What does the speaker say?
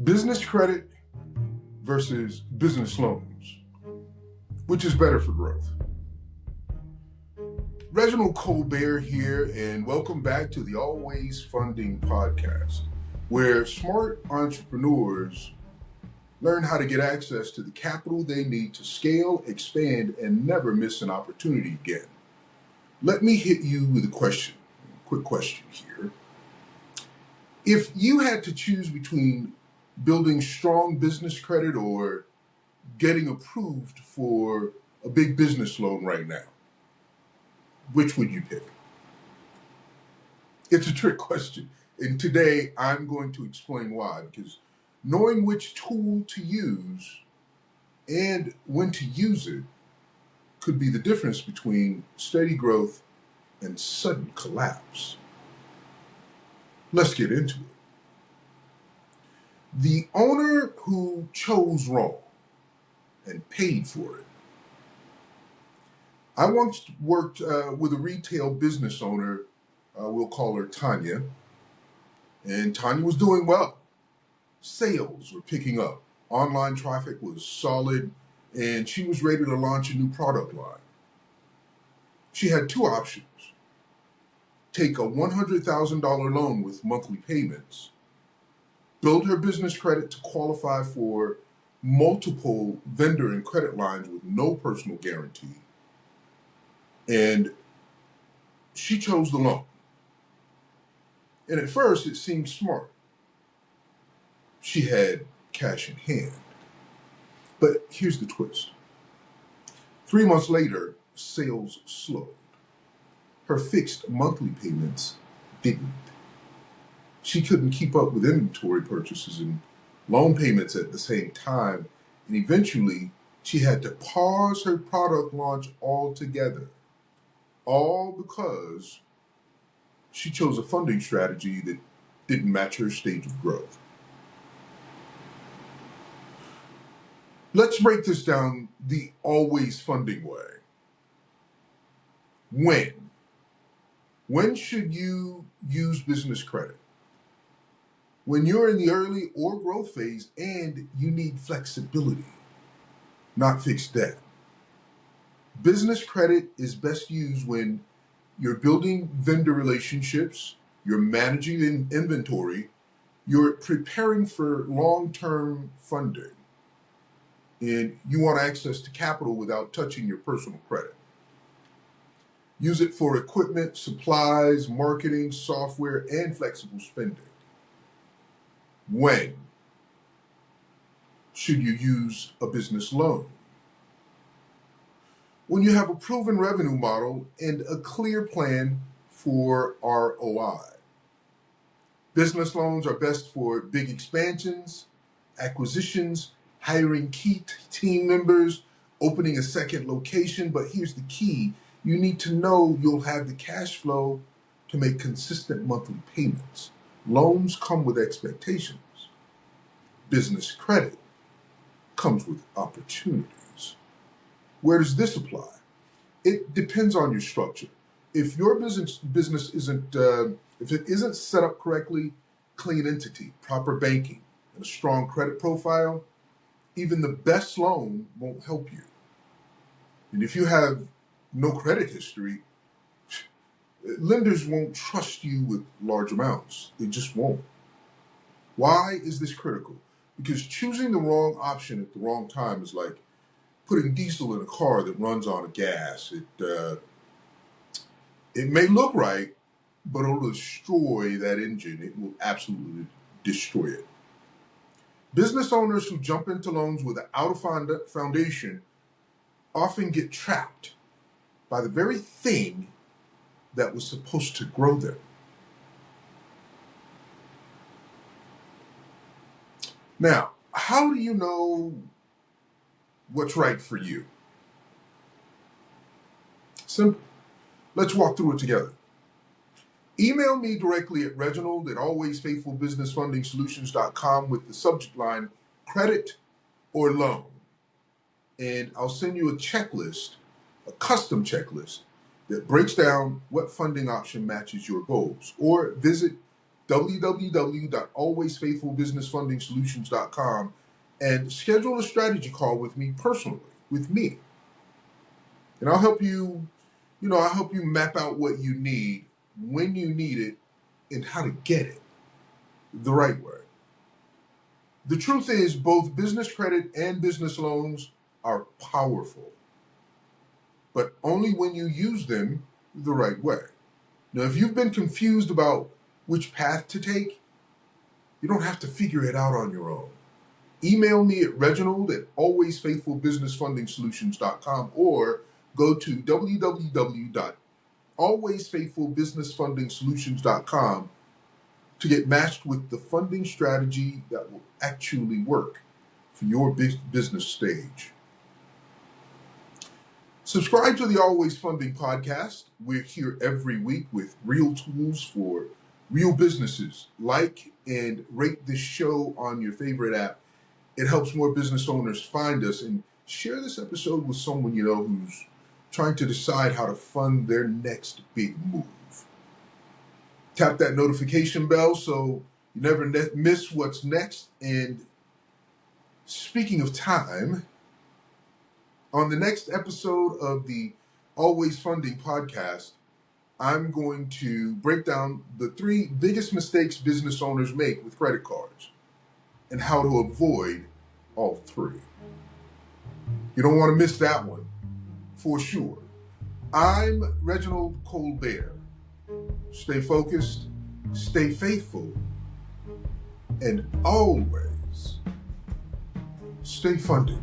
Business credit versus business loans. Which is better for growth? Reginald Colbert here, and welcome back to the Always Funding Podcast, where smart entrepreneurs learn how to get access to the capital they need to scale, expand, and never miss an opportunity again. Let me hit you with a quick question here. If you had to choose between building strong business credit or getting approved for a big business loan right now, which would you pick? It's a trick question. And today I'm going to explain why, because knowing which tool to use and when to use it could be the difference between steady growth and sudden collapse. Let's get into it. The owner who chose wrong and paid for it. I once worked with a retail business owner, we'll call her Tanya, and Tanya was doing well. Sales were picking up, online traffic was solid, and she was ready to launch a new product line. She had two options: take a $100,000 loan with monthly payments, build her business credit to qualify for multiple vendor and credit lines with no personal guarantee, and she chose the loan. And at first, it seemed smart. She had cash in hand. But here's the twist. 3 months later, sales slowed. Her fixed monthly payments didn't. She couldn't keep up with inventory purchases and loan payments at the same time, and eventually she had to pause her product launch altogether, all because she chose a funding strategy that didn't match her stage of growth. Let's break this down the always funding way. When should you use business credit? When you're in the early or growth phase and you need flexibility, not fixed debt. Business credit is best used when you're building vendor relationships, you're managing inventory, you're preparing for long-term funding, and you want access to capital without touching your personal credit. Use it for equipment, supplies, marketing, software, and flexible spending. When should you use a business loan? When you have a proven revenue model and a clear plan for ROI. Business loans are best for big expansions, acquisitions, hiring key team members, opening a second location. But here's the key. You need to know you'll have the cash flow to make consistent monthly payments. Loans come with expectations. Business credit comes with opportunities. Where does this apply? It depends on your structure. If your business isn't, if it isn't set up correctly, clean entity, proper banking, and a strong credit profile, even the best loan won't help you. And if you have no credit history, lenders won't trust you with large amounts. They just won't. Why is this critical? Because choosing the wrong option at the wrong time is like putting diesel in a car that runs on gas. It may look right, but it'll destroy that engine. It will absolutely destroy it. Business owners who jump into loans without a foundation often get trapped by the very thing that was supposed to grow them. Now, how do you know what's right for you? Simple. Let's walk through it together. Email me directly at reginald@alwaysfaithfulbusinessfundingsolutions.com with the subject line credit or loan. And I'll send you a checklist, a custom checklist that breaks down what funding option matches your goals. Or visit www.alwaysfaithfulbusinessfundingsolutions.com and schedule a strategy call with me personally, with me. And I'll help you, I'll help you map out what you need, when you need it, and how to get it the right way. The truth is, both business credit and business loans are powerful, but only when you use them the right way. Now, if you've been confused about which path to take, you don't have to figure it out on your own. Email me at reginald@alwaysfaithfulbusinessfundingsolutions.com or go to www.alwaysfaithfulbusinessfundingsolutions.com to get matched with the funding strategy that will actually work for your business stage. Subscribe to the Always Funding Podcast. We're here every week with real tools for real businesses. Like and rate this show on your favorite app. It helps more business owners find us, and share this episode with someone you know who's trying to decide how to fund their next big move. Tap that notification bell so you never miss what's next. And speaking of time, on the next episode of the Always Funding Podcast, I'm going to break down the 3 biggest mistakes business owners make with credit cards and how to avoid all 3. You don't want to miss that one, for sure. I'm Reginald Colbert. Stay focused, stay faithful, and always stay funded.